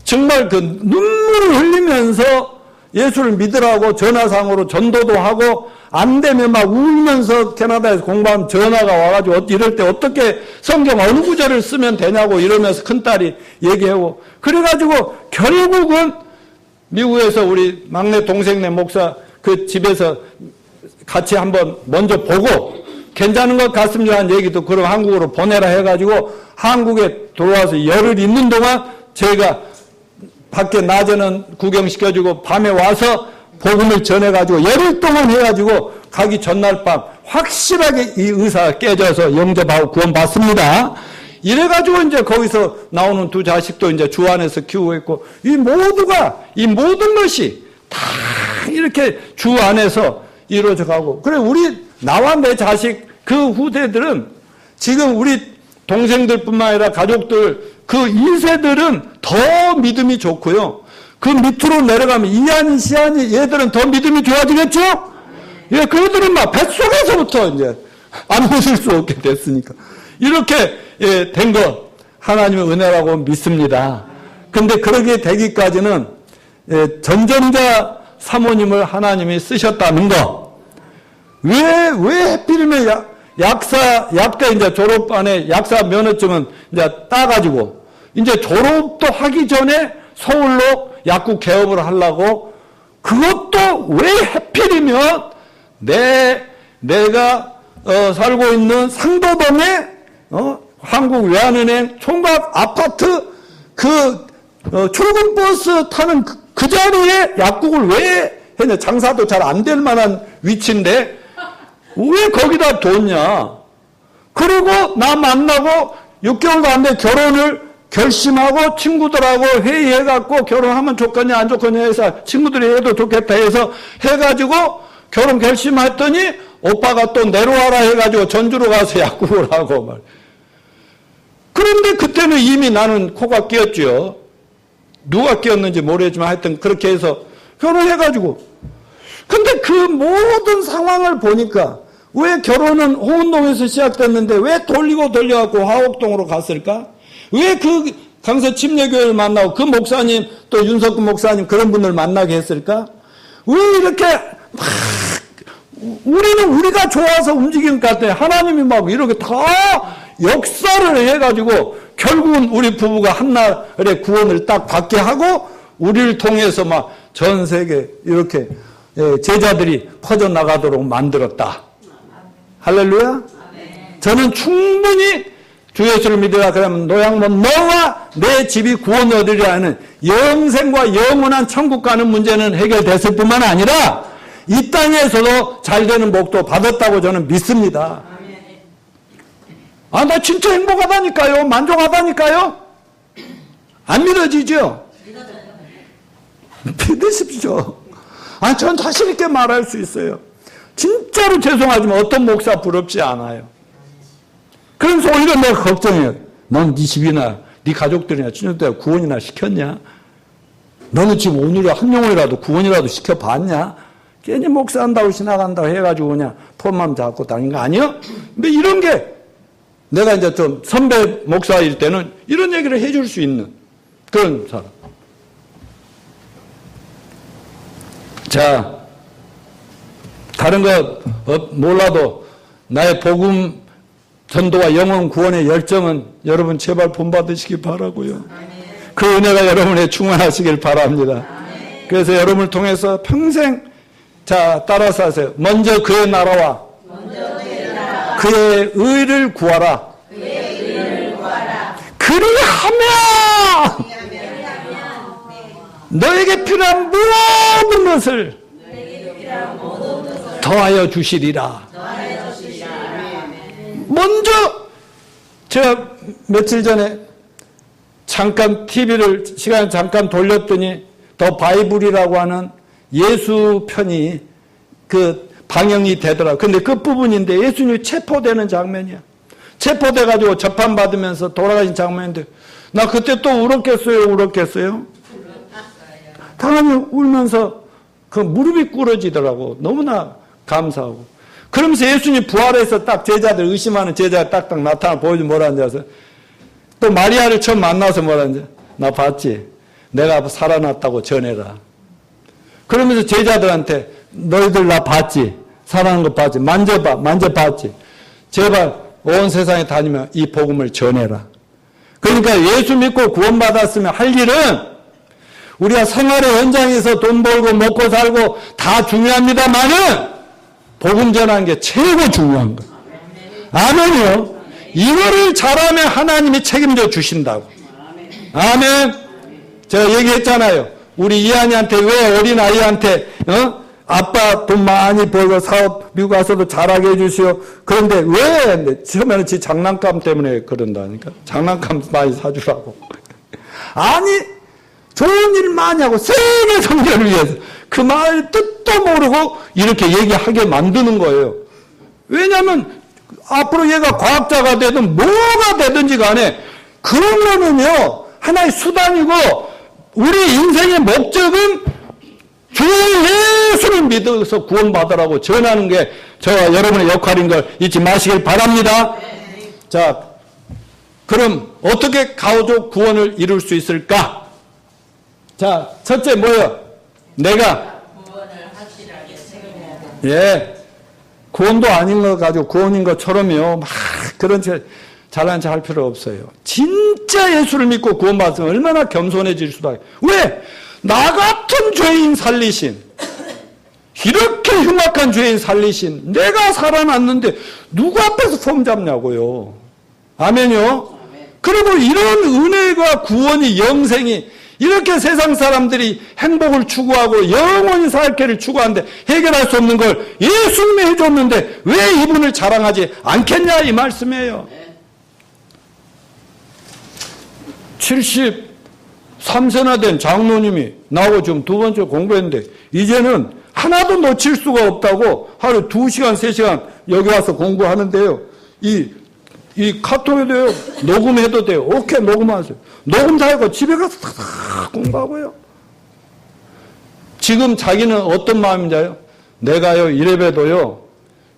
Speaker 1: 정말 그 눈물을 흘리면서 예수를 믿으라고 전화상으로 전도도 하고, 안 되면 막 울면서 캐나다에서 공부하면 전화가 와가지고 이럴 때 어떻게 성경 어느 구절을 쓰면 되냐고 이러면서 큰딸이 얘기하고, 그래가지고 결국은 미국에서 우리 막내 동생네 목사 그 집에서 같이 한번 먼저 보고 괜찮은 것 같습니다 하는 얘기도, 그럼 한국으로 보내라 해가지고 한국에 들어와서 열흘 있는 동안 저희가 밖에 낮에는 구경시켜주고 밤에 와서 복음을 전해가지고 열흘 동안 해가지고 가기 전날 밤 확실하게 이 의사가 깨져서 영접하고 구원받습니다. 이래가지고 이제 거기서 나오는 두 자식도 이제 주 안에서 키우고 있고, 이 모든 것이 다 이렇게 주 안에서 이루어져 가고. 그래, 나와 내 자식, 그 후대들은 지금 우리 동생들뿐만 아니라 가족들, 그 2세들은 더 믿음이 좋고요. 그 밑으로 내려가면 이한이, 시한이, 얘들은 더 믿음이 좋아지겠죠? 예, 그들은 막 뱃속에서부터 이제 안 믿을 수 없게 됐으니까. 이렇게, 예, 된 것, 하나님의 은혜라고 믿습니다. 근데 그러게 되기까지는, 예, 전전자 사모님을 하나님이 쓰셨다는 거. 왜 해필이면 약대 이제 졸업반에 약사 면허증은 이제 따가지고, 이제 졸업도 하기 전에 서울로 약국 개업을 하려고, 그것도 왜 하필이면 내가 살고 있는 상도동에 한국외환은행 총각 아파트 출근버스 타는 그 자리에 약국을 왜 했냐. 장사도 잘 안 될 만한 위치인데 왜 거기다 뒀냐. 그리고 나 만나고 6개월도 안 돼 결혼을 결심하고 친구들하고 회의해갖고 결혼하면 좋겠냐 안 좋겠냐 해서 친구들이 해도 좋겠다 해서 해가지고 결혼 결심했더니 오빠가 또 내려와라 해가지고 전주로 가서 약국을 하고 말. 그런데 그때는 이미 나는 코가 끼었죠. 누가 끼었는지 모르겠지만 하여튼 그렇게 해서 결혼해가지고. 근데 그 모든 상황을 보니까 왜 결혼은 호은동에서 시작됐는데 왜 돌려갖고 화옥동으로 갔을까? 왜 그 강서 침례교회를 만나고 그 목사님 또 윤석근 목사님 그런 분들 만나게 했을까? 왜 이렇게 막 우리는 우리가 좋아서 움직이는 것 같아. 하나님이 막 이렇게 다 역사를 해가지고 결국은 우리 부부가 한날에 구원을 딱 받게 하고 우리를 통해서 막 전 세계 이렇게 제자들이 퍼져나가도록 만들었다. 할렐루야. 저는 충분히 주 예수를 믿으라 그러면 노양문 너와 내 집이 구원을 얻으리라 하는 영생과 영원한 천국 가는 문제는 해결됐을 뿐만 아니라 이 땅에서도 잘 되는 복도 받았다고 저는 믿습니다. 아, 나 진짜 행복하다니까요. 만족하다니까요. 안 믿어지죠? 믿으십시오. 아, 전 자신 있게 말할 수 있어요. 진짜로 죄송하지만 어떤 목사 부럽지 않아요. 그래서 오히려 내가 걱정해요. 넌 네 집이나 네 가족들이나 친구들 구원이나 시켰냐? 너는 지금 오늘에 한 영혼이라도 구원이라도 시켜봤냐? 괜히 목사한다고 지나간다고 해가지고 그냥 폰만 잡고 다닌 거 아니야? 근데 이런 게 내가 이제 좀 선배 목사일 때는 이런 얘기를 해줄 수 있는 그런 사람. 자, 다른 거 몰라도 나의 복음 전도와 영혼 구원의 열정은 여러분 제발 본받으시기 바라고요. 그 은혜가 여러분의 충만하시길 바랍니다. 그래서 여러분을 통해서 평생 자 따라서 하세요. 먼저 그의 나라와 그의 의를 구하라. 그리하면 너에게 필요한 모든 것을 더하여 주시리라. 먼저 제가 며칠 전에 잠깐 TV를 시간 잠깐 돌렸더니 더 바이블이라고 하는 예수 편이 그 방영이 되더라고요. 근데 끝부분인데 예수님이 체포되는 장면이야. 체포돼가지고 재판받으면서 돌아가신 장면인데 나 그때 또 울었겠어요? 당연히 울면서 그 무릎이 꿇어지더라고. 너무나 감사하고. 그러면서 예수님 부활해서 딱 제자들 의심하는 제자가 딱딱 나타나 보여주면 뭐라 하는지 아세요? 또 마리아를 처음 만나서 뭐라 하는지 나 봤지? 내가 살아났다고 전해라. 그러면서 제자들한테 너희들 나 봤지? 살아난 거 봤지? 만져봤지? 제발 온 세상에 다니면 이 복음을 전해라. 그러니까 예수 믿고 구원받았으면 할 일은 우리가 생활의 현장에서 돈 벌고 먹고 살고 다 중요합니다만은 복음 전하는 게 최고 중요한 거예요. 아멘이요. 이거를 잘하면 하나님이 책임져 주신다고. 아멘. 제가 얘기했잖아요. 우리 이한이한테 왜 어린아이한테 아빠 돈 많이 벌고 사업 미국 가서도 잘하게 해주시오. 그런데 왜? 처음에는 지 장난감 때문에 그런다니까. 장난감 많이 사주라고. 아니 좋은 일 많이 하고 세계 성전을 위해서 그 말 뜻도 모르고 이렇게 얘기하게 만드는 거예요. 왜냐하면 앞으로 얘가 과학자가 되든 뭐가 되든지 간에 그런 거는요 하나의 수단이고 우리 인생의 목적은 주 예수를 믿어서 구원받으라고 전하는 게 저와 여러분의 역할인 걸 잊지 마시길 바랍니다. 자, 그럼 어떻게 가족 구원을 이룰 수 있을까? 자, 첫째 뭐예요? 내가 구원을 확실하게 책임해야 돼. 예, 구원도 아닌 거 가지고 구원인 것처럼요 막 그런 잘난 체 할 필요 없어요. 진짜 예수를 믿고 구원받으면 얼마나 겸손해질 수도 있어요. 왜? 나 같은 죄인 살리신 이렇게 흉악한 죄인 살리신 내가 살아났는데 누구 앞에서 폼 잡냐고요. 아멘요. 그리고 이런 은혜가 구원이 영생이 이렇게 세상 사람들이 행복을 추구하고 영원히 살 길을 추구하는데 해결할 수 없는 걸 예수님이 해줬는데 왜 이분을 자랑하지 않겠냐 이 말씀이에요. 73세나 된 장로님이 나오고 지금 두 번째 공부했는데 이제는 하나도 놓칠 수가 없다고 하루 2시간 3시간 여기 와서 공부하는데요. 이 카톡해도 돼요. 녹음해도 돼요. 오케이 녹음하세요. 녹음 다 하고 집에 가서 다 공부하고요. 지금 자기는 어떤 마음인지 알아요? 내가요 이래봬도요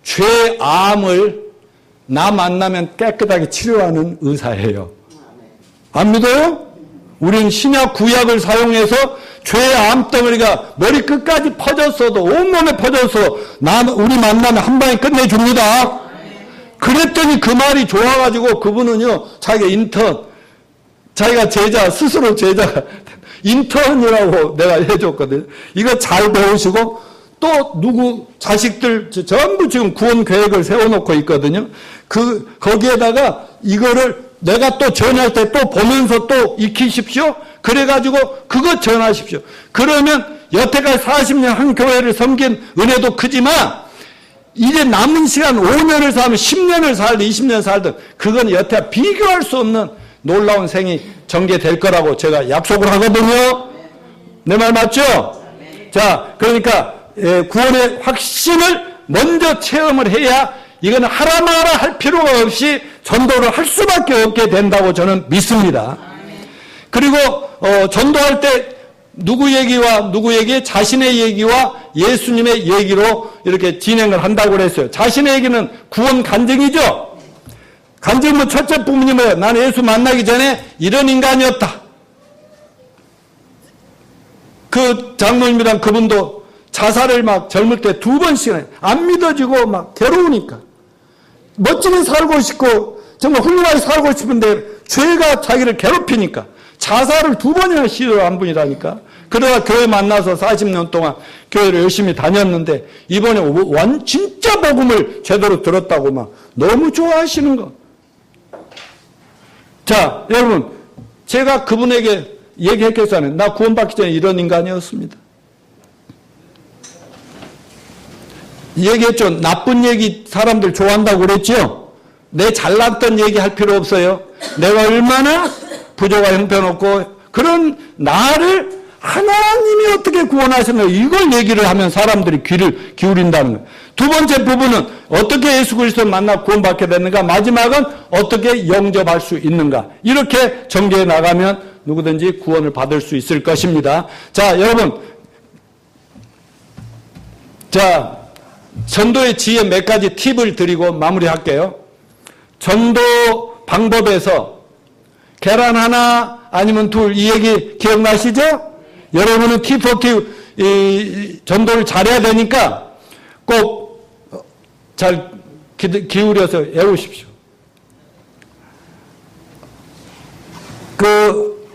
Speaker 1: 죄암을 나 만나면 깨끗하게 치료하는 의사예요. 안 믿어요? 우린 신약 구약을 사용해서 죄의 암덩어리가 머리 끝까지 퍼졌어도 온몸에 퍼져서 우리 만나면 한 방에 끝내줍니다. 그랬더니 그 말이 좋아가지고 그분은요 자기가 인턴 자기가 제자 스스로 제자 인턴이라고 내가 해줬거든요. 이거 잘 배우시고 또 누구 자식들 전부 지금 구원 계획을 세워놓고 있거든요. 거기에다가 이거를 내가 또 전할 때 또 보면서 또 익히십시오. 그래가지고 그거 전하십시오. 그러면 여태까지 40년 한 교회를 섬긴 은혜도 크지만 이제 남은 시간 5년을 살면 10년을 살든 20년 살든 그건 여태 비교할 수 없는 놀라운 생이 전개될 거라고 제가 약속을 하거든요. 내 말 맞죠? 자, 그러니까 구원의 확신을 먼저 체험을 해야 이거는 하라 마라 할 필요가 없이 전도를 할 수밖에 없게 된다고 저는 믿습니다. 그리고 전도할 때 누구 얘기와 누구 얘기? 자신의 얘기와 예수님의 얘기로 이렇게 진행을 한다고 그랬어요. 자신의 얘기는 구원 간증이죠. 간증은 첫째 부분이 뭐예요? 나는 예수 만나기 전에 이런 인간이었다. 그 장로님이랑 그분도 자살을 막 젊을 때 2번씩이나 안 믿어지고 막 괴로우니까 멋지게 살고 싶고 정말 훌륭하게 살고 싶은데 죄가 자기를 괴롭히니까 자살을 2번이나 시도한 분이라니까. 그러다 교회 만나서 40년 동안 교회를 열심히 다녔는데 이번에 진짜 복음을 제대로 들었다고 막 너무 좋아하시는 거. 자, 여러분, 제가 그분에게 얘기했겠잖아요. 나 구원받기 전에 이런 인간이었습니다. 얘기했죠. 나쁜 얘기 사람들 좋아한다고 그랬죠. 내 잘났던 얘기 할 필요 없어요. 내가 얼마나 부조가 형편없고 그런 나를 하나님이 어떻게 구원하셨나 이걸 얘기를 하면 사람들이 귀를 기울인다는 거예요. 두 번째 부분은 어떻게 예수 그리스도를 만나 구원받게 됐는가, 마지막은 어떻게 영접할 수 있는가. 이렇게 전개해 나가면 누구든지 구원을 받을 수 있을 것입니다. 자, 여러분, 자, 전도의 지혜 몇 가지 팁을 드리고 마무리할게요. 전도 방법에서 계란 하나 아니면 둘, 이 얘기 기억나시죠? 여러분은 T40 전도를 잘해야 되니까 꼭 잘 기울여서 외우십시오. 그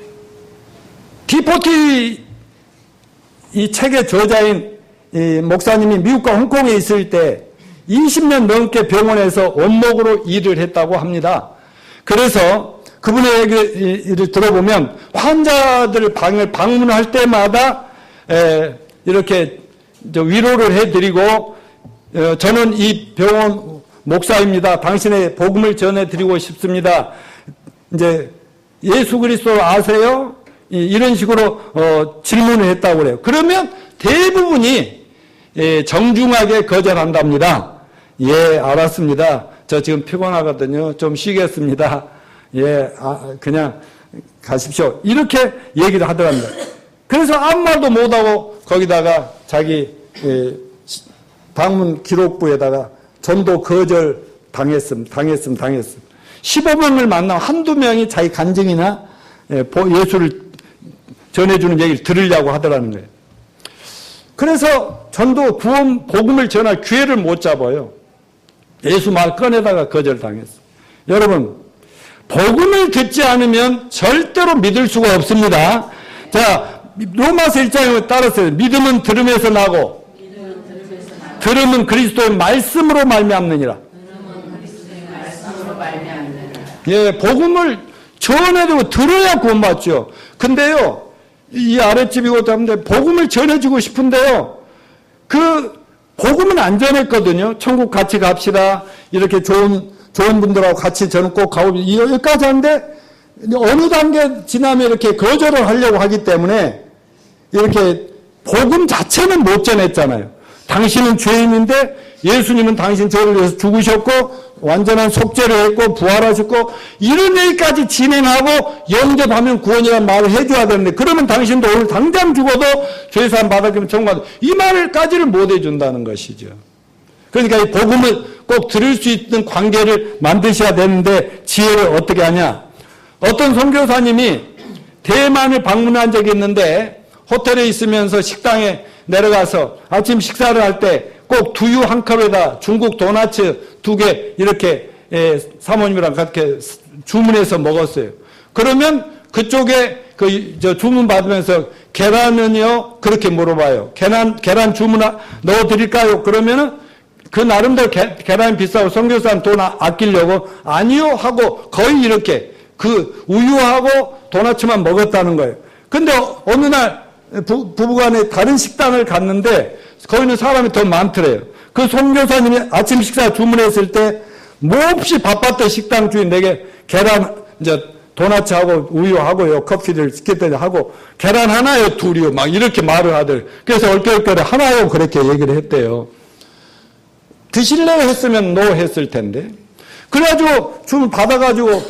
Speaker 1: T40 이 책의 저자인 이 목사님이 미국과 홍콩에 있을 때 20년 넘게 병원에서 원목으로 일을 했다고 합니다. 그래서 그분의 얘기를 들어보면 환자들 방을 방문할 때마다 이렇게 위로를 해드리고 저는 이 병원 목사입니다. 당신의 복음을 전해드리고 싶습니다. 이제 예수 그리스도 아세요? 이런 식으로 질문을 했다고 그래요. 그러면 대부분이 정중하게 거절한답니다. 예, 알았습니다. 저 지금 피곤하거든요. 좀 쉬겠습니다. 예, 그냥 가십시오. 이렇게 얘기를 하더랍니다. 그래서 아무 말도 못하고 거기다가 자기 방문 기록부에다가 전도 거절 당했음. 15명을 만나면 한두 명이 자기 간증이나 예수를 전해주는 얘기를 들으려고 하더라는 거예요. 그래서 전도 구원 복음을 전할 기회를 못 잡아요. 예수 말 꺼내다가 거절당했어. 여러분, 복음을 듣지 않으면 절대로 믿을 수가 없습니다. 자, 로마서 1장에 따라서 믿음은 들음에서 나고 들음은 그리스도의 말씀으로 말미암느니라. 예, 복음을 전해주고 들어야 구원받죠. 근데요, 이 아랫집이고 다른데 복음을 전해주고 싶은데요, 그 복음은 안 전했거든요. 천국 같이 갑시다. 이렇게 좋은 분들하고 같이 저는 꼭 가고 여기까지 하는데 어느 단계 지나면 이렇게 거절을 하려고 하기 때문에 이렇게 복음 자체는 못 전했잖아요. 당신은 죄인인데 예수님은 당신 죄를 위해서 죽으셨고 완전한 속죄를 했고 부활하셨고 이런 얘기까지 진행하고 영접하면 구원이라는 말을 해줘야 되는데 그러면 당신도 오늘 당장 죽어도 죄사함 받았으면 천국에 이 말까지를 못 해준다는 것이죠. 그러니까 이 복음을 꼭 들을 수 있는 관계를 만드셔야 되는데 지혜를 어떻게 하냐. 어떤 선교사님이 대만을 방문한 적이 있는데 호텔에 있으면서 식당에 내려가서 아침 식사를 할 때 꼭 두유 한 컵에다 중국 도나츠 2개 이렇게 사모님이랑 같이 주문해서 먹었어요. 그러면 그쪽에 주문 받으면서 계란은요 그렇게 물어봐요. 계란 주문 넣어드릴까요? 그러면은 그 나름대로 계란이 비싸고 선교사는 돈 아끼려고 아니요 하고 거의 이렇게 그 우유하고 도나츠만 먹었다는 거예요. 근데 어느 날 부부간에 다른 식당을 갔는데 거기는 사람이 더 많더래요. 그 선교사님이 아침 식사 주문했을 때 몹시 바빴던 식당 주인 내게 계란 이제 도나츠하고 우유하고요 커피를 시켰더니 하고 계란 하나요 둘이요 막 이렇게 말을 하더래요. 그래서 얼떨결에 하나요 그렇게 얘기를 했대요. 드실래요 했으면 노 했을 텐데. 그래가지고 주문 받아가지고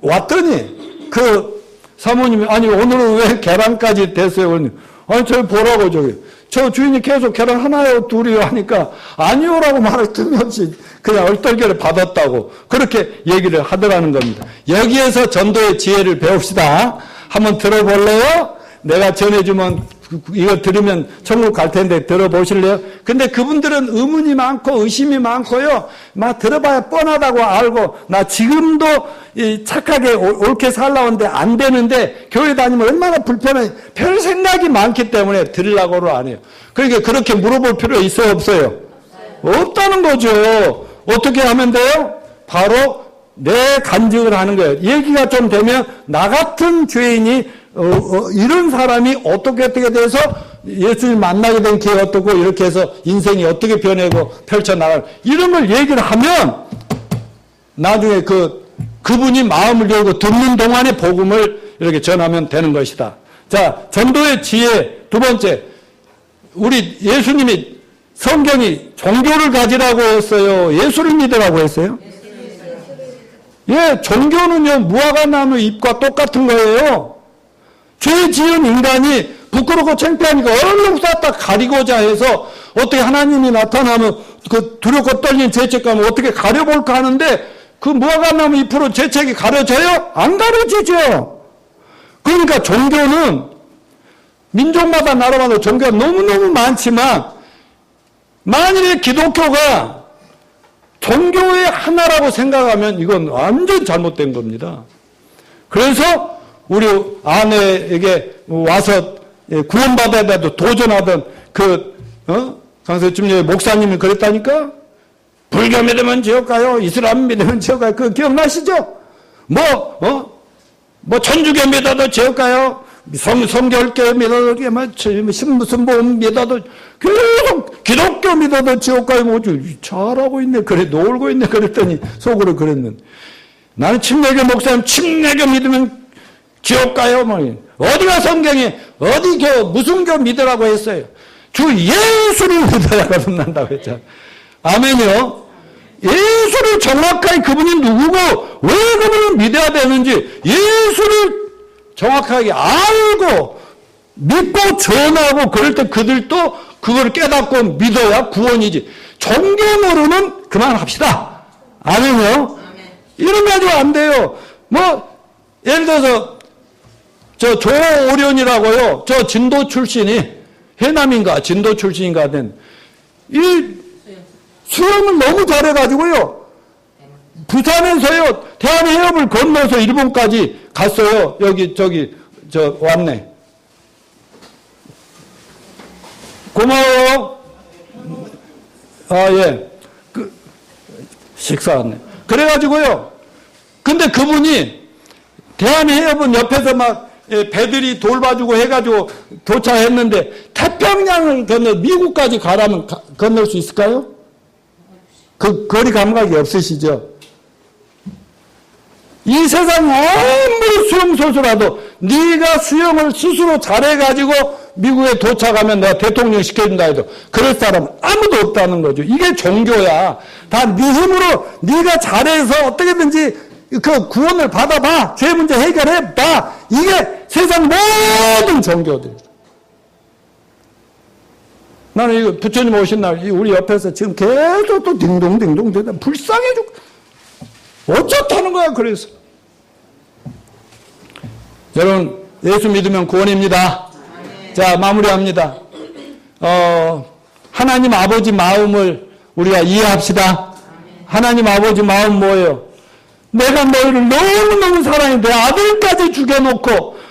Speaker 1: 왔더니 그 사모님이 아니 오늘은 왜 계란까지 됐어요? 아니, 저 보라고, 저기. 저 주인이 계속 계란 하나요, 둘이요 하니까, 아니요라고 말할 틈이 없이 그냥 얼떨결에 받았다고. 그렇게 얘기를 하더라는 겁니다. 여기에서 전도의 지혜를 배웁시다. 한번 들어볼래요? 내가 전해주면, 이거 들으면 천국 갈 텐데 들어보실래요? 근데 그분들은 의문이 많고 의심이 많고요. 막 들어봐야 뻔하다고 알고, 나 지금도 착하게 옳게 살라오는데 안 되는데, 교회 다니면 얼마나 불편해. 별 생각이 많기 때문에 들으려고를 안 해요. 그러니까 그렇게 물어볼 필요 있어요, 없어요? 없다는 거죠. 어떻게 하면 돼요? 바로 내 간증을 하는 거예요. 얘기가 좀 되면 나 같은 죄인이 이런 사람이 어떻게 돼서 예수님 만나게 된 기회 어떻고 이렇게 해서 인생이 어떻게 변하고 펼쳐나갈 이런 걸 얘기를 하면 나중에 그분이 마음을 열고 듣는 동안에 복음을 이렇게 전하면 되는 것이다. 자, 전도의 지혜 두 번째, 우리 예수님이 성경이 종교를 가지라고 했어요? 예수를 믿으라고 했어요? 예, 종교는요, 무화과 나무 잎과 똑같은 거예요. 죄 지은 인간이 부끄럽고 창피하니까 얼른 쌌다 가리고자 해서 어떻게 하나님이 나타나면 그 두렵고 떨리는 죄책감을 어떻게 가려볼까 하는데 그 무화과 나무 잎으로 죄책이 가려져요? 안 가려지죠. 그러니까 종교는 민족마다 나라마다 종교가 너무너무 많지만 만일에 기독교가 종교의 하나라고 생각하면 이건 완전 잘못된 겁니다. 그래서 우리 아내에게 와서 구원받아야 돼도 도전하던 강세쯤 목사님이 그랬다니까? 불교 믿으면 지옥 가요. 이슬람 믿으면 지옥 가요. 그거 기억나시죠? 천주교 믿어도 지옥 가요. 성결교 믿어도, 신무슨 믿어도, 계속 기독교 믿어도 지옥 가요. 뭐죠? 잘하고 있네. 그래, 놀고 있네. 그랬더니 속으로 그랬는데. 나는 침례교 목사님, 침례교 믿으면 지옥 가요. 어디가 성경에, 어디 무슨 교 믿으라고 했어요? 주 예수를 믿어야 거듭난다고 했잖아요. 아멘이요. 예수를 정확하게 그분이 누구고, 왜 그분을 믿어야 되는지, 예수를 정확하게 알고 믿고 전하고 그럴 때 그들도 그걸 깨닫고 믿어야 구원이지. 종교으로는 그만합시다. 아멘요. 이런 가지고 안 돼요. 예를 들어서 저 조오련이라고요. 저 진도 출신이 해남인가 진도 출신인가 된 이 수영을 너무 잘해가지고요. 부산에서요, 대한해협을 건너서 일본까지 갔어요. 왔네. 고마워요. 예. 식사 왔네. 그래가지고요. 근데 그분이 대한해협은 옆에서 막 배들이 돌봐주고 해가지고 도착했는데 태평양을 건너 미국까지 가라면 건널 수 있을까요? 그 거리 감각이 없으시죠? 이 세상 아무리 수영소수라도 네가 수영을 스스로 잘해가지고 미국에 도착하면 내가 대통령 시켜준다 해도 그럴 사람 아무도 없다는 거죠. 이게 종교야. 다 네 힘으로 네가 잘해서 어떻게든지 그 구원을 받아봐. 죄 문제 해결해봐. 이게 세상 모든 종교들. 나는 이거 부처님 오신 날 우리 옆에서 지금 계속 또 딩동딩동 되다 불쌍해 죽고 어쩌다는 거야. 그래서 여러분 예수 믿으면 구원입니다. 자, 마무리합니다. 하나님 아버지 마음을 우리가 이해합시다. 하나님 아버지 마음 뭐예요? 내가 너희를 너무너무 사랑해 내 아들까지 죽여놓고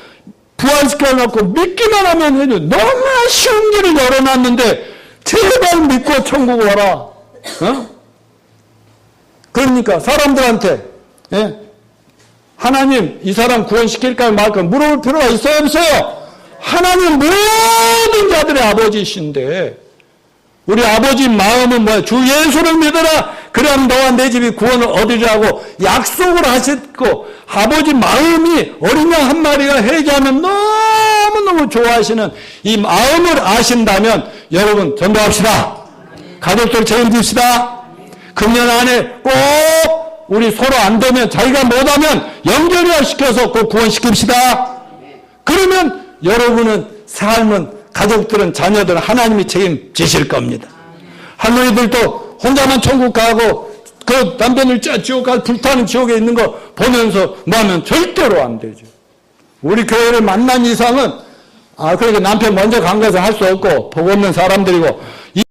Speaker 1: 부활시켜놓고 믿기만 하면 해줘. 너무나 쉬운 길을 열어놨는데 제발 믿고 천국 와라. 그러니까 사람들한테 하나님 이 사람 구원시킬까 말까 물어볼 필요가 있어요 없어요? 하나님 모든 자들의 아버지이신데 우리 아버지 마음은 뭐야? 주 예수를 믿어라. 그럼 너와 내 집이 구원을 얻으리라고 약속을 하셨고 아버지 마음이 어린 양 한 마리가 회개하면 너무너무 좋아하시는 이 마음을 아신다면 여러분 전도합시다. 가족들 책임집시다. 금년 안에 꼭 우리 서로 안 되면 자기가 못하면 연결을 시켜서 꼭 구원시킵시다. 그러면 여러분은 삶은 가족들은, 자녀들은 하나님이 책임지실 겁니다. 할머니들도 혼자만 천국 가고 그 남편을 지옥 가 불타는 지옥에 있는 거 보면서 뭐하면 절대로 안 되죠. 우리 교회를 만난 이상은 그러니까 남편 먼저 간 것은 할 수 없고 복 없는 사람들이고